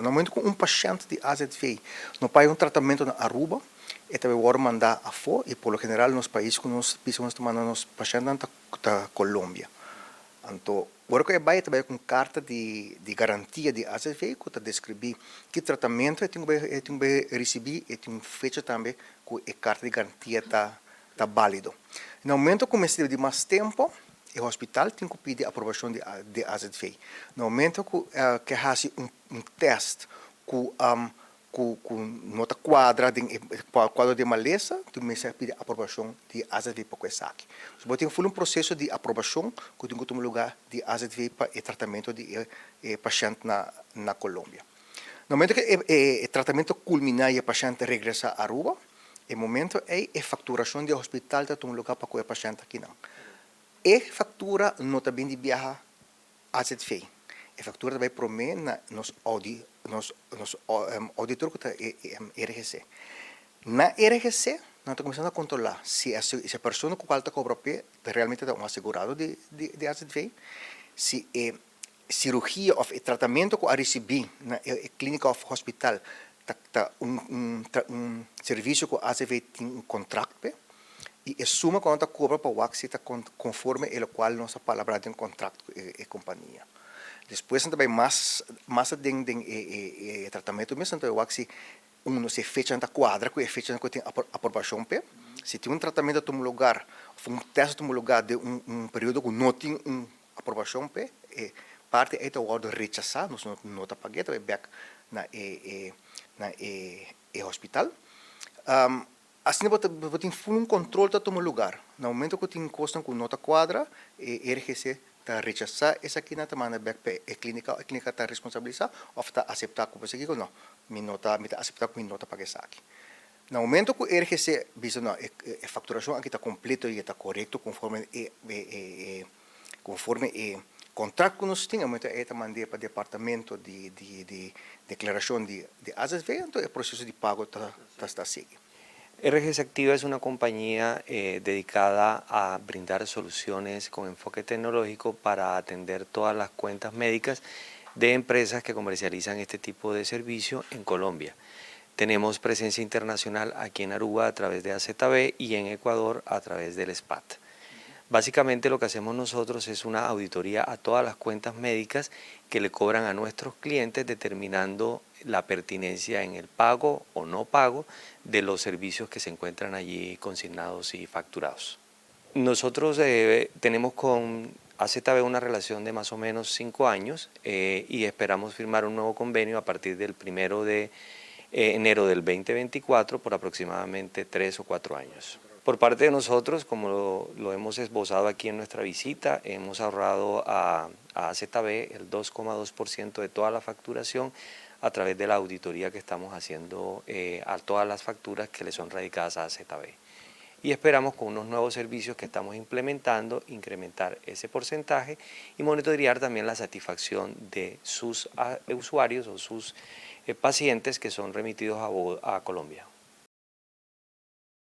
No momento que um paciente de AZV não faz um tratamento na Aruba, ele vai agora mandar a fora, e por lo general nos países que nós precisamos mandar nos pacientes da Colômbia. Então, agora que vai trabalhar com carta de garantia de AZV, que está descrever que tratamento ele tem que receber, e tem fecha também que a carta de garantia está válido. No momento que começa de mais tempo, o hospital tem que pedir a aprovação de AZV. No momento que faz um teste com nota quadra, quadro de maleza, tu me pede a aprovação de AZV para essa aqui. Se você tem um processo de aprovação, que tem que tomar lugar de AZV para o tratamento de paciente na Colômbia. No momento que o tratamento culminar e o paciente regressa a Aruba, o momento é a facturação do hospital que toma lugar para o paciente aqui não. E factura não também de viajar a AZV. A factura vai prometer nos auditor que está RGC. Na RGC, nós estamos começando a controlar se a pessoa com qual está cobrando realmente está assegurado de AZV, se a cirurgia ou o tratamento que a receber na clínica ou hospital está serviço que a AZV tem contrato, e a suma quando está cobra para o AXI está conforme o qual nossa palavra tem contrato com a companhia. Depois também mais de tratamento mesmo, então o AXI se fecha na quadra, que é fecha que tem aprovação p. Se tem tratamento a tomar lugar, teste a tomar lugar de período que não tem aprovação p, parte é o ordem rechazar, não está pagando, é back na hospital. Assim, você tem um controle de tomar lugar. No momento que tem costa com nota quadra, RGC está rechazar essa aqui na semana back para a clínica está responsabilizar ou está aceitar com você aqui ou não. Me está aceitar com minha nota para essa aqui. No momento que o RGC diz não, a facturação aqui está completa e está correto conforme o contrato que nós temos, então é mandar para o departamento de declaração de AZV, então o processo de pago está seguindo. RGC Activa es una compañía dedicada a brindar soluciones con enfoque tecnológico para atender todas las cuentas médicas de empresas que comercializan este tipo de servicio en Colombia. Tenemos presencia internacional aquí en Aruba a través de AZB y en Ecuador a través del SPAT. Básicamente lo que hacemos nosotros es una auditoría a todas las cuentas médicas que le cobran a nuestros clientes, determinando la pertinencia en el pago o no pago de los servicios que se encuentran allí consignados y facturados. Nosotros tenemos con AZB una relación de más o menos 5 años y esperamos firmar un nuevo convenio a partir del 1 de enero del 2024 por aproximadamente 3 o 4 años. Por parte de nosotros, como lo hemos esbozado aquí en nuestra visita, hemos ahorrado a AZB el 2,2% de toda la facturación a través de la auditoría que estamos haciendo a todas las facturas que le son radicadas a AZB. Y esperamos con unos nuevos servicios que estamos implementando, incrementar ese porcentaje y monitorear también la satisfacción de sus usuarios o sus pacientes que son remitidos a Colombia.